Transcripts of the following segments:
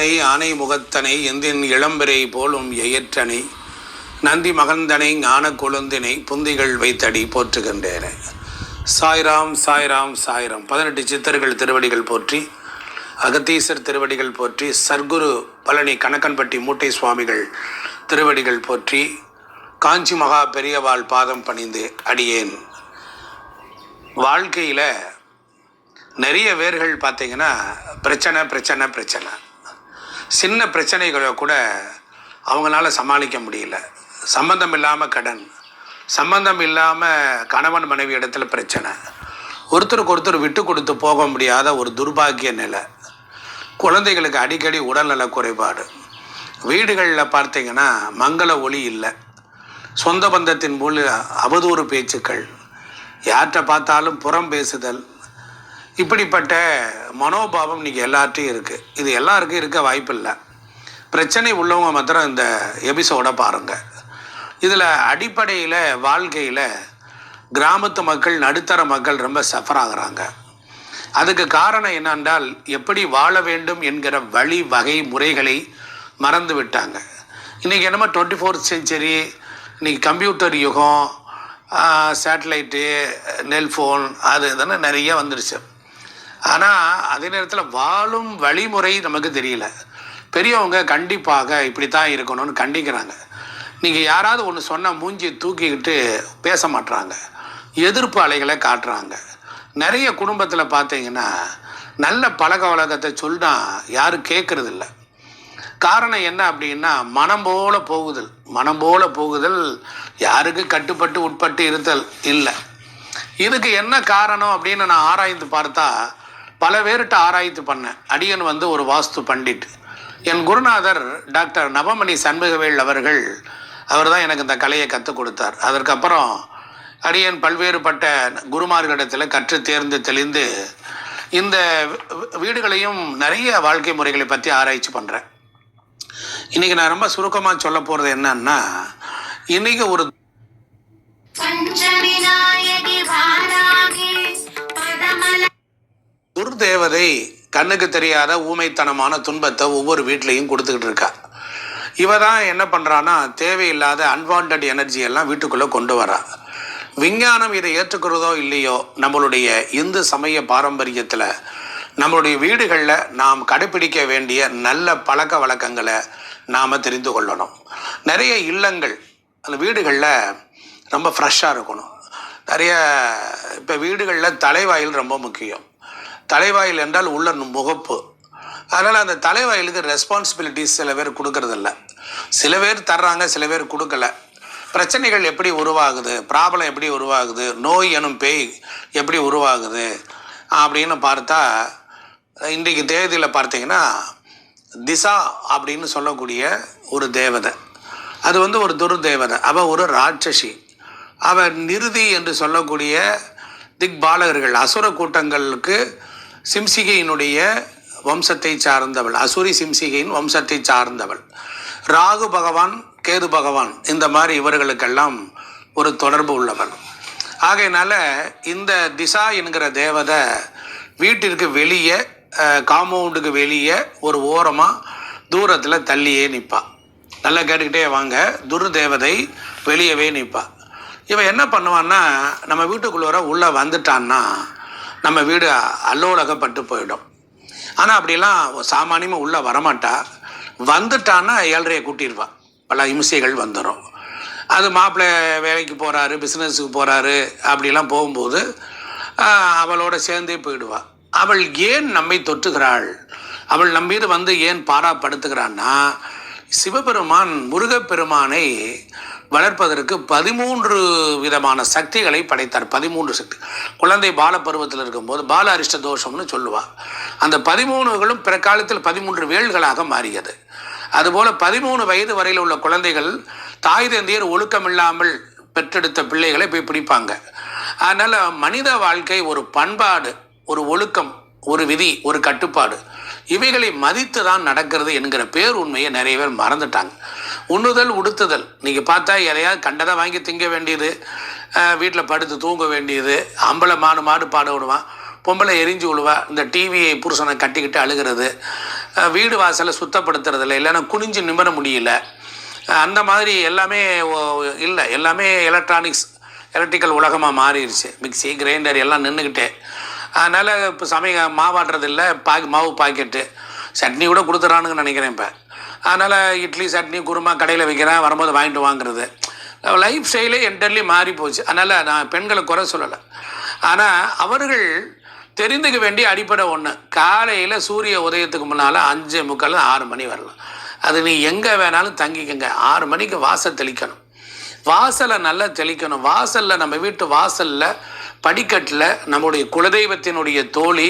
தனை ஆனை முகத்தனை எந்தின் இளம்பிரை போலும் எயற்றனை நந்தி மகந்தனை ஞான கொழுந்தினை புந்திகள் வைத்தடி போற்றுகின்றேன். சாய்ராம் சாய்ராம் சாய்ராம். 18 சித்தர்கள் திருவடிகள் போற்றி, அகத்தீசர் திருவடிகள் போற்றி, சர்க்குரு பழனி கணக்கன்பட்டி மூட்டை சுவாமிகள் திருவடிகள் போற்றி, காஞ்சி மகா பெரியவாள் பாதம் பணிந்து அடியேன். வாழ்க்கையில் நிறைய பேர்கள் பார்த்திங்கன்னா பிரச்சனை பிரச்சனை பிரச்சனை, சின்ன பிரச்சனைகளை கூட அவங்களால சமாளிக்க முடியல. சம்பந்தம் இல்லாமல் கடன், சம்பந்தம் இல்லாமல் கணவன் மனைவி இடத்துல பிரச்சனை, ஒருத்தருக்கு ஒருத்தர் விட்டு கொடுத்து போக முடியாத ஒரு துர்பாக்கிய நிலை, குழந்தைகளுக்கு அடிக்கடி உடல்நல குறைபாடு, வீடுகளில் பார்த்திங்கன்னா மங்கள ஒளி இல்லை, சொந்த பந்தத்தின் மூலம் அவதூறு பேச்சுக்கள், யார்கிட்ட பார்த்தாலும் புறம் பேசுதல், இப்படிப்பட்ட மனோபாவம் இன்றைக்கி எல்லார்ட்டையும் இருக்குது. இது எல்லாருக்கும் இருக்க வாய்ப்பில்லை. பிரச்சனை உள்ளவங்க மாத்திரம் இந்த எபிசோடை பாருங்கள். இதில் அடிப்படையில் வாழ்க்கையில் கிராமத்து மக்கள், நடுத்தர மக்கள் ரொம்ப சஃபர் ஆகிறாங்க. அதுக்கு காரணம் என்னென்றால், எப்படி வாழ வேண்டும் என்கிற வழி வகை முறைகளை மறந்து விட்டாங்க. இன்றைக்கி என்னமோ 24th செஞ்சுரி, இன்றைக்கி கம்ப்யூட்டர் யுகம், சேட்டலைட்டு, நெல்ஃபோன், அது தானே நிறைய வந்துடுச்சு. ஆனால் அதே நேரத்தில் வாழும் வழிமுறை நமக்கு தெரியல. பெரியவங்க கண்டிப்பாக இப்படி தான் இருக்கணும்னு கண்டிக்கிறாங்க. நீங்கள் யாராவது ஒன்று சொன்னால் மூஞ்சி தூக்கிக்கிட்டு பேச மாட்டுறாங்க, எதிர்ப்பு அலைகளை காட்டுறாங்க. நிறைய குடும்பத்தில் பார்த்தீங்கன்னா நல்ல பழக்க வழக்கத்தை சொன்னால் யாரும் கேட்குறதில்ல. காரணம் என்ன அப்படின்னா, மனம் போல போகுதல், யாருக்கு கட்டுப்பட்டு உட்பட்டு இருத்தல் இல்லை. இதுக்கு என்ன காரணம் அப்படின்னு நான் ஆராய்ந்து பார்த்தா, பல பேர்கிட்ட ஆராய்ச்சி பண்ணேன். அடியன் ஒரு வாஸ்து பண்டிட். என் குருநாதர் டாக்டர் நவமணி சண்முகவேல் அவர் தான் எனக்கு இந்த கலையை கற்றுக் கொடுத்தார். அதற்கப்புறம் அடியன் பல்வேறுபட்ட குருமார்களிடத்தில் கற்று தேர்ந்து தெளிந்து இந்த வீடுகளையும் நிறைய வாழ்க்கை முறைகளை பற்றி ஆராய்ச்சி பண்ணுறேன். இன்றைக்கி நான் ரொம்ப சுருக்கமாக சொல்ல போகிறது என்னன்னா, இன்றைக்கி ஒரு துர்தேவதை கண்ணுக்கு தெரியாத ஊமைத்தனமான துன்பத்தை ஒவ்வொரு வீட்லேயும் கொடுத்துக்கிட்டு இருக்கா. இவ தான் என்ன பண்ணுறான்னா, தேவையில்லாத அன்வான்ட் எனர்ஜி எல்லாம் வீட்டுக்குள்ளே கொண்டு வரா. விஞ்ஞானம் இதை ஏற்றுக்கிறதோ இல்லையோ, நம்மளுடைய இந்து சமய பாரம்பரியத்தில் நம்மளுடைய வீடுகளில் நாம் கடைப்பிடிக்க வேண்டிய நல்ல பழக்க வழக்கங்களை நாம் தெரிந்து கொள்ளணும். நிறைய இல்லங்கள், அந்த வீடுகளில் ரொம்ப ஃப்ரெஷ்ஷாக இருக்கணும். நிறைய இப்போ வீடுகளில் தலைவாயில் ரொம்ப முக்கியம். தலைவாயில் என்றால் உள்ள முகப்பு. அதனால் அந்த தலைவாயிலுக்கு ரெஸ்பான்சிபிலிட்டிஸ் சில பேர் கொடுக்கறதில்ல. சில பேர் தர்றாங்க, சில பேர் கொடுக்கல. பிரச்சனைகள் எப்படி உருவாகுது, ப்ராப்ளம் எப்படி உருவாகுது, நோய் எனும் பேய் எப்படி உருவாகுது அப்படின்னு பார்த்தா, இன்றைக்கு தேதியில் பார்த்தீங்கன்னா திசா அப்படின்னு சொல்லக்கூடிய ஒரு தேவதை, அது ஒரு துர்தேவதை. அவள் ஒரு ராட்சசி. அவள் நிருதி என்று சொல்லக்கூடிய திக்பாலகர்கள், அசுர கூட்டங்களுக்கு சிம்சிகையினுடைய வம்சத்தை சார்ந்தவள், அசுரி சிம்சிகையின் வம்சத்தை சார்ந்தவள். ராகு பகவான், கேது பகவான், இந்த மாதிரி இவர்களுக்கெல்லாம் ஒரு தொடர்பு உள்ளவள். ஆகையினால இந்த திசா என்கிற தேவதை வீட்டிற்கு வெளியே, காம்பவுண்டுக்கு வெளியே ஒரு ஓரமாக தூரத்தில் தள்ளியே நிற்பாள். நல்லா கேட்டுக்கிட்டே வாங்க, துர்தேவதை வெளியவே நிற்பாள். இவன் என்ன பண்ணுவான்னா, நம்ம வீட்டுக்குள்ளே உள்ளே வந்துட்டான்னா நம்ம வீடு அல்லோலகப்பட்டு போயிடும். ஆனால் அப்படிலாம் சாமானியமாக உள்ளே வரமாட்டா. வந்துட்டான்னா 7:30 கூட்டிடுவான். பல இம்சைகள் வந்துடும். அது மாப்பிள்ளை வேலைக்கு போகிறாரு, பிஸ்னஸுக்கு போகிறாரு, அப்படிலாம் போகும்போது அவளோட சேர்ந்தே போயிடுவாள். அவள் ஏன் நம்மை தொற்றுகிறாள், அவள் நம் மீது ஏன் பாராப்படுத்துகிறான்னா, சிவபெருமான் முருகப்பெருமானை வளர்ப்பதற்கு 13 விதமான சக்திகளை படைத்தார். 13 சக்தி. குழந்தை பால பருவத்தில் இருக்கும்போது பால அரிஷ்ட தோஷம்னு சொல்லுவாள். அந்த 13களும் பிற்காலத்தில் 13 வேள்களாக மாறியது. அதுபோல் 13 வயது வரையில் உள்ள குழந்தைகள் தாய் தந்தையர் ஒழுக்கமில்லாமல் பெற்றெடுத்த பிள்ளைகளை போய் பிடிப்பாங்க. அதனால் மனித வாழ்க்கை ஒரு பண்பாடு, ஒரு ஒழுக்கம், ஒரு விதி, ஒரு கட்டுப்பாடு, இவைகளை மதித்து தான் நடக்கிறது என்கிற பேர் உண்மையை நிறைய பேர் மறந்துட்டாங்க. உண்ணுதல் உடுத்துதல், நீங்கள் பார்த்தா எதையாவது கண்டதை வாங்கி திங்க வேண்டியது, வீட்டில் படுத்து தூங்க வேண்டியது, மாடு பாட விடுவான், பொம்பளை எரிஞ்சு விழுவா, இந்த டிவியை புருஷனை கட்டிக்கிட்டு அழுகிறது, வீடு வாசலை சுத்தப்படுத்துறதில்ல, இல்லைன்னா குனிஞ்சு நிமிர முடியல, அந்த மாதிரி எல்லாமே இல்லை. எல்லாமே எலக்ட்ரிக்கல் உலகமாக மாறிடுச்சு. மிக்சி கிரைண்டர் எல்லாம் நின்றுக்கிட்டே. அதனால் இப்போ மாவாட்டுறது இல்லை, மாவு பாக்கெட்டு சட்னி கூட கொடுத்துறானுங்கன்னு நினைக்கிறேன் இப்போ. அதனால் இட்லி சட்னி குருமா கடையில் வைக்கிறேன், வரும்போது வாங்கிட்டு வாங்குறது. லைஃப் ஸ்டைலே என்டர்லி மாறி போச்சு. அதனால் நான் பெண்களை குறை சொல்லலை. ஆனால் அவர்கள் தெரிந்துக்க வேண்டிய அடிப்படை ஒன்று, காலையில் சூரிய உதயத்துக்கு முன்னால் 5:45 6 மணி வரலாம். அது நீ எங்கே வேணாலும் தங்கிக்கங்க. 6 மணிக்கு வாசல் தெளிக்கணும். வாசலை நல்லா தெளிக்கணும். வாசலில், நம்ம வீட்டு வாசலில் படிக்கட்டில் நம்முடைய குலதெய்வத்தினுடைய தோழி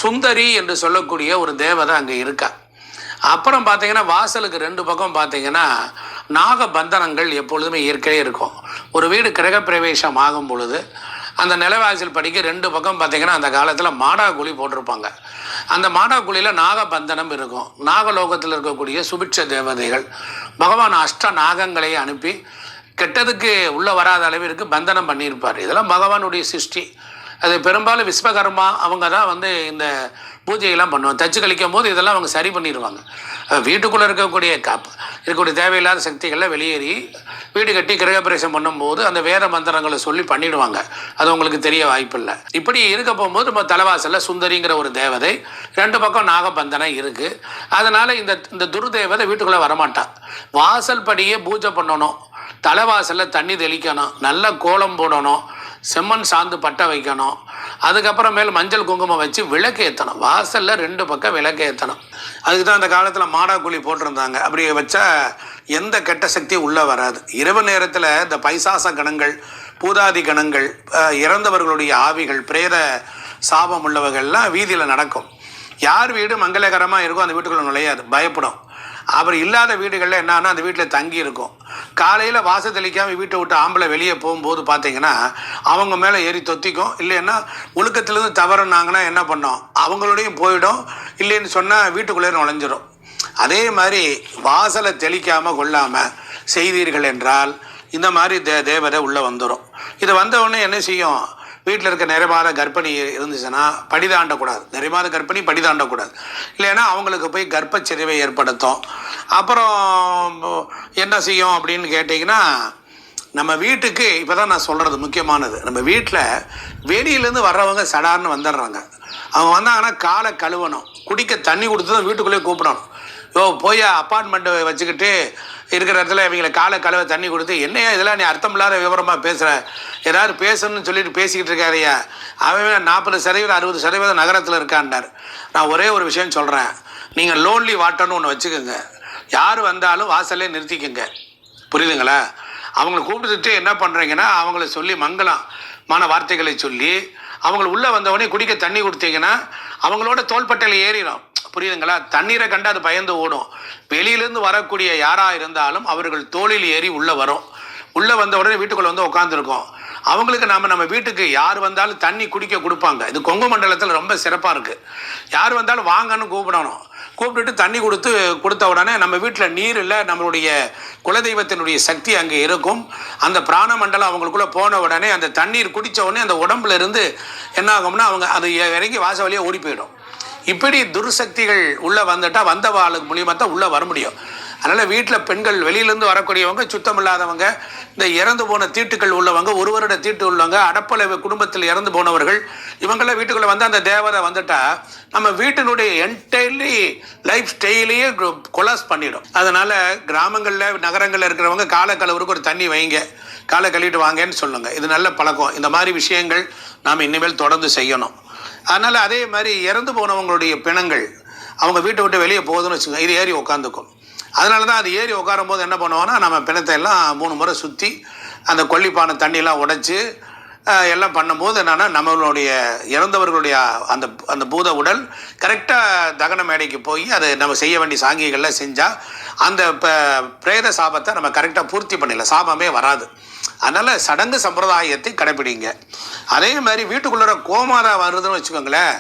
சுந்தரி என்று சொல்லக்கூடிய ஒரு தேவதை அங்கே இருக்கா. அப்புறம் பார்த்தீங்கன்னா வாசலுக்கு 2 பக்கம் பார்த்தீங்கன்னா நாகபந்தனங்கள் எப்பொழுதுமே இயற்கையே இருக்கும். ஒரு வீடு கிரகப்பிரவேசம் ஆகும் பொழுது அந்த நிலவாசல் படிக்க 2 பக்கம் பார்த்தீங்கன்னா அந்த காலத்தில் மாடாக்குழி போட்டிருப்பாங்க. அந்த மாடாக்குழியில் நாகபந்தனம் இருக்கும். நாகலோகத்தில் இருக்கக்கூடிய சுபிட்ச தேவதைகள் பகவான் அஷ்ட நாகங்களை அனுப்பி கெட்டதுக்கு உள்ளே வராத அளவிற்கு பந்தனம் பண்ணியிருப்பார். இதெல்லாம் பகவானுடைய சிருஷ்டி. அது பெரும்பாலும் விஸ்வகர்மா அவங்க தான் இந்த பூஜையெல்லாம் பண்ணுவாங்க. தச்சு கழிக்கும் போது இதெல்லாம் அவங்க சரி பண்ணிடுவாங்க. வீட்டுக்குள்ளே இருக்கக்கூடிய தேவையில்லாத சக்திகளில் வெளியேறி வீடு கட்டி கிரகப்பிரவேசம் பண்ணும்போது அந்த வேத மந்திரங்களை சொல்லி பண்ணிடுவாங்க. அது உங்களுக்கு தெரிய வாய்ப்பில்லை. இப்படி இருக்க போகும்போது நம்ம தலைவாசலில் சுந்தரிங்கிற ஒரு தேவதை, 2 பக்கம் நாகபந்தனம் இருக்குது. அதனால் இந்த துர்தேவதை வீட்டுக்குள்ளே வரமாட்டான். வாசல் படியே பூஜை பண்ணணும், தலைவாசலில் தண்ணி தெளிக்கணும், நல்ல கோலம் போடணும், செம்மண் சாந்து பட்டை வைக்கணும், அதுக்கப்புறமேல் மஞ்சள் குங்குமம் வச்சு விளக்கு ஏற்றணும். வாசலில் 2 பக்கம் விளக்கு ஏற்றணும். அதுக்கு தான் அந்த காலத்தில் மாடாக்குழி போட்டிருந்தாங்க. அப்படி வச்சா எந்த கெட்ட சக்தியும் உள்ளே வராது. இரவு நேரத்தில் இந்த பைசாச கணங்கள், பூதாதி கணங்கள், இறந்தவர்களுடைய ஆவிகள், பிரேத சாபம் உள்ளவர்கள்லாம் வீதியில் நடக்கும். யார் வீடு மங்களகரமாக இருக்கோ அந்த வீட்டுக்குள்ளே நுழையாது, பயப்படும். அப்புறம் இல்லாத வீடுகளில் என்னன்னா அந்த வீட்டில் தங்கி இருக்கும். காலையில் வாசல் தெளிக்காமல் வீட்டை விட்டு ஆம்பளை வெளியே போகும்போது பார்த்தீங்கன்னா அவங்க மேலே ஏறி தொத்திக்கும். இல்லைன்னா ஒழுக்கத்துலேருந்து தவறுனாங்கன்னா என்ன பண்ணோம், அவங்களோடையும் போயிடும். இல்லைன்னு சொன்னால் வீட்டுக்குள்ளே நுழைஞ்சிரும். அதே மாதிரி வாசலை தெளிக்காமல் கொள்ளாமல் செய்தீர்கள் என்றால் இந்த மாதிரி தேவதை உள்ளே வந்துடும். இது வந்தவுடனே என்ன செய்யும், வீட்டில் இருக்க நிறைமாத கர்ப்பிணி இருந்துச்சுன்னா படிதாண்டக்கூடாது. நிறைமாத கர்ப்பிணி படிதாண்டக்கூடாது. இல்லைன்னா அவங்களுக்கு போய் கர்ப்பச்சிதைவை ஏற்படுத்தும். அப்புறம் என்ன செய்யும் அப்படின்னு கேட்டிங்கன்னா, நம்ம வீட்டுக்கு இப்போ தான் நான் சொல்கிறது முக்கியமானது, நம்ம வீட்டில் வெளியிலேருந்து வர்றவங்க சடார்னு வந்துடுறாங்க. அவங்க வந்தாங்கன்னா காலை கழுவணும், குடிக்க தண்ணி கொடுத்து தான் வீட்டுக்குள்ளேயே கூப்பிடணும். போய் அப்பார்ட்மெண்ட்டை வச்சுக்கிட்டு இருக்கிற இடத்துல இவங்களை காலை கழுவ தண்ணி கொடுத்து, என்னையா இதெல்லாம் நீ அர்த்தம் இல்லாத விவரமாக பேசுகிற, ஏதாவது பேசணும்னு சொல்லிட்டு பேசிக்கிட்டு இருக்காருயா, அவன் 40% 60% நகரத்தில் இருக்கான்டார். நான் ஒரே ஒரு விஷயம் சொல்கிறேன், நீங்கள் லோன்லி வாட்டர்னு ஒன்று வச்சுக்கோங்க. யார் வந்தாலும் வாசல்லே நிறுத்திக்கோங்க. புரியுதுங்களா? அவங்கள கூப்பிட்டுட்டு என்ன பண்ணுறீங்கன்னா அவங்கள சொல்லி மங்களமான வார்த்தைகளை சொல்லி அவங்கள உள்ளே வந்தவொடனே குடிக்க தண்ணி கொடுத்தீங்கன்னா அவங்களோட தோள்பட்டையில் ஏறிடும். புரியுதுங்களா? தண்ணீரை கண்டு அது பயந்து ஓடும். வெளியிலேருந்து வரக்கூடிய யாராக இருந்தாலும் அவர்கள் தோளில் ஏறி உள்ளே வரும். உள்ளே வந்த உடனே வீட்டுக்குள்ளே வந்து உட்காந்துருக்கோம். அவங்களுக்கு நம்ம வீட்டுக்கு யார் வந்தாலும் தண்ணி குடிக்க கொடுப்பாங்க. இது கொங்கு மண்டலத்தில் ரொம்ப சிறப்பாக இருக்குது. யார் வந்தாலும் வாங்கன்னு கூப்பிடணும். கூப்பிட்டுட்டு தண்ணி கொடுத்த உடனே நம்ம வீட்டில் நீர் இல்லை, நம்மளுடைய குலதெய்வத்தினுடைய சக்தி அங்கே இருக்கும். அந்த பிராண மண்டலம் அவங்களுக்குள்ளே போன உடனே அந்த தண்ணீர் குடித்த உடனே அந்த உடம்புல இருந்து என்ன ஆகும்னா அவங்க அது இறங்கி வாச வழியாக ஓடி போயிடும். இப்படி துர்சக்திகள் உள்ளே வந்துட்டால் வந்த ஆளுக்கு மூலியமாக தான் உள்ளே வர முடியும். அதனால் வீட்டில் பெண்கள் வெளியிலேருந்து வரக்கூடியவங்க, சுத்தம் இல்லாதவங்க, இந்த இறந்து போன தீட்டுக்கள் உள்ளவங்க, 1 வருட தீட்டு உள்ளவங்க, அடப்பலை குடும்பத்தில் இறந்து போனவர்கள், இவங்களாம் வீட்டுக்குள்ளே வந்து அந்த தேவதை வந்துட்டால் நம்ம வீட்டினுடைய என்டையர்லி லைஃப் ஸ்டைலையே கொலாஸ் பண்ணிடும். அதனால் கிராமங்களில் நகரங்களில் இருக்கிறவங்க காலை கழுவுறதுக்கு ஒரு தண்ணி வைங்க, காலை கழுவிட்டு வாங்கன்னு சொல்லுங்கள். இது நல்ல பழக்கம். இந்த மாதிரி விஷயங்கள் நாம் இனிமேல் தொடர்ந்து செய்யணும். அதனால் அதே மாதிரி இறந்து போனவங்களுடைய பிணங்கள் அவங்க வீட்டை விட்டு வெளியே போகுதுன்னு வச்சுக்கோங்க, இது ஏறி உட்காந்துக்கும். அதனால தான் அது ஏறி உட்காரும் போது என்ன பண்ணுவோன்னா நம்ம பிணத்தை எல்லாம் 3 முறை சுற்றி அந்த கொல்லிப்பானை தண்ணியெல்லாம் உடைச்சி எல்லாம் பண்ணும்போது என்னென்னா நம்மளுடைய இறந்தவர்களுடைய அந்த பூத உடல் கரெக்டாக தகன மேடைக்கு போய் அது நம்ம செய்ய வேண்டிய சாங்கிகளில் செஞ்சால் அந்த பிரேத சாபத்தை நம்ம கரெக்டாக பூர்த்தி பண்ணிடலாம், சாபமே வராது. அதனால் சடங்கு சம்பிரதாயத்தை கடைப்பிடிங்க. அதே மாதிரி வீட்டுக்குள்ளே கோமாதா வருதுன்னு வச்சுக்கோங்களேன்,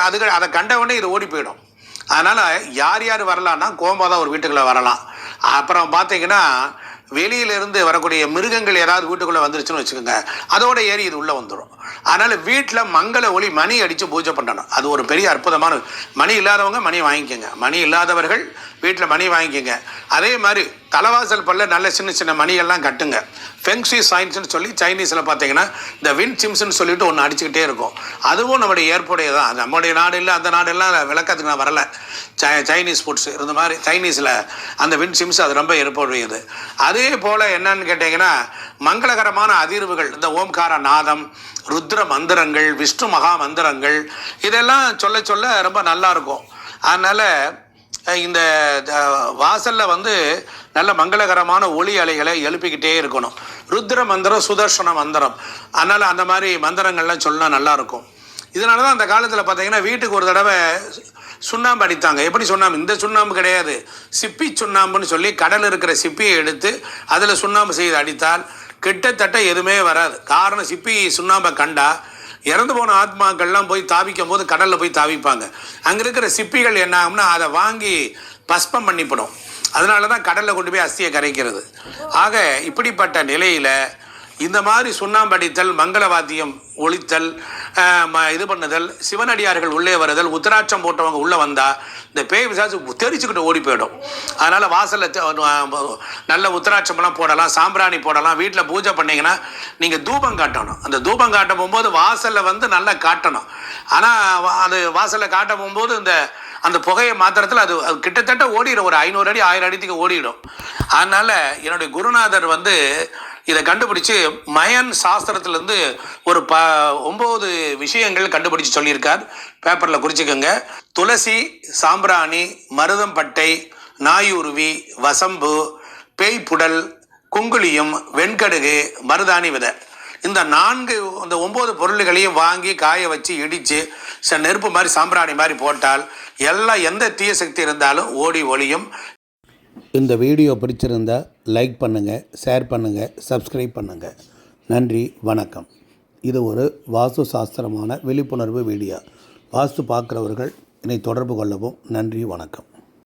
அதை கண்டவுடனே இது ஓடி போயிடும். அதனால் யார் வரலான்னா கோமாதா ஒரு வீட்டுக்குள்ளே வரலாம். அப்புறம் பார்த்தீங்கன்னா வெளியிலிருந்து வரக்கூடிய மிருகங்கள் ஏதாவது வீட்டுக்குள்ளே வந்துருச்சுன்னு வச்சுக்கோங்க, அதோட ஏறி இது உள்ளே வந்துடும். அதனால் வீட்டில் மங்கள ஒளி மணி அடித்து பூஜை பண்ணணும். அது ஒரு பெரிய அற்புதமான. மணி இல்லாதவங்க மணி வாங்கிக்கோங்க, மணி இல்லாதவர்கள் வீட்டில் மணி வாங்கிக்கோங்க. அதே மாதிரி தலைவாசல் பல்ல நல்ல சின்ன சின்ன மணிகள்லாம் கட்டுங்க. ஃபெங்ஷி சயின்ஸ்னு சொல்லி சைனீஸில் பார்த்தீங்கன்னா இந்த வின் சிம்ஸ்ன்னு சொல்லிட்டு ஒன்று அடிச்சுக்கிட்டே இருக்கும். அதுவும் நம்முடைய ஏற்புடையதான். அது நம்முடைய நாடு இல்லை, அந்த நாடெல்லாம் விளக்கத்துக்கு நான் வரலை. சைனீஸ் ஃபுட்ஸ் இருந்த மாதிரி சைனீஸில் அந்த வின் சிம்ஸ் அது ரொம்ப ஏற்புடையது. அதே போல் என்னன்னு கேட்டிங்கன்னா மங்களகரமான அதிர்வுகள், இந்த ஓம்கார நாதம், ருத்ர மந்திரங்கள், விஷ்ணு மகா மந்திரங்கள், இதெல்லாம் சொல்ல சொல்ல ரொம்ப நல்லாயிருக்கும். அதனால் இந்த வாசலில் நல்ல மங்களகரமான ஒளி அலைகளை எழுப்பிக்கிட்டே இருக்கணும். ருத்ர மந்திரம், சுதர்சன மந்திரம், அதனால் அந்த மாதிரி மந்திரங்கள்லாம் சொன்னால் நல்லாயிருக்கும். இதனால தான் அந்த காலத்தில் பார்த்தீங்கன்னா வீட்டுக்கு ஒரு தடவை சுண்ணாம்பு அடித்தாங்க. எப்படி சுண்ணாம்பு? இந்த சுண்ணாம்பு கிடையாது, சிப்பி சுண்ணாம்புன்னு சொல்லி கடல் இருக்கிற சிப்பியை எடுத்து அதில் சுண்ணாம்பு செய்து அடித்தால் கிட்டத்தட்ட எதுவுமே வராது. காரணம், சிப்பி சுண்ணாம்பை கண்டா இறந்து போன ஆத்மாக்கள்லாம் போய் தாவிக்கும் போது கடலில் போய் தாவிப்பாங்க. அங்கே இருக்கிற சிப்பிகள் என்ன ஆகும்னா அதை வாங்கி பஸ்பம் பண்ணிவிடும். அதனால தான் கடலில் கொண்டு போய் அஸ்தியை கரைக்கிறது. ஆக இப்படிப்பட்ட நிலையில் இந்த மாதிரி சுண்ணாம்படித்தல், மங்களவாத்தியம் ஒழித்தல், இது பண்ணுதல், சிவனடியார்கள் உள்ளே வருதல், உத்திராட்சம் போட்டவங்க உள்ளே வந்தால் இந்த பேய் பிசாசு தெரிச்சுக்கிட்டு ஓடி போயிடும். அதனால் வாசலில் நல்ல உத்திராட்சமெல்லாம் போடலாம், சாம்பிராணி போடலாம். வீட்டில் பூஜை பண்ணிங்கன்னா நீங்கள் தூபம் காட்டணும். அந்த தூபம் காட்ட போகும்போது வாசலில் நல்லா காட்டணும். ஆனால் அது வாசலில் காட்ட போகும்போது அந்த புகையை மாத்திரத்தில் அது கிட்டத்தட்ட ஓடிடும். ஒரு 500 அடி 1000 அடிக்கு ஓடிடும். அதனால் என்னுடைய குருநாதர் இதை கண்டுபிடிச்சு மயன் சாஸ்திரத்திலேருந்து ஒரு 9 விஷயங்கள் கண்டுபிடிச்சு சொல்லியிருக்கார். பேப்பரில் குறிச்சிக்கோங்க. துளசி, சாம்பிராணி, மருதம்பட்டை, நாயுருவி, வசம்பு, பேய்ப்புடல், குங்குளியம், வெண்கடுகு, மருதாணி விதை, இந்த 9 பொருள்களையும் வாங்கி காய வச்சு இடித்து நெருப்பு மாதிரி சாம்பிராணி மாதிரி போட்டால் எல்லாம் எந்த தீய சக்தி இருந்தாலும் ஓடி ஒளியும். இந்த வீடியோ பிடிச்சிருந்தா லைக் பண்ணுங்கள், ஷேர் பண்ணுங்கள், சப்ஸ்கிரைப் பண்ணுங்கள். நன்றி, வணக்கம். இது ஒரு வாஸ்து சாஸ்திரமான விழிப்புணர்வு வீடியோ. வாஸ்து பார்க்குறவர்கள் என்னை தொடர்பு கொள்ளவும். நன்றி, வணக்கம்.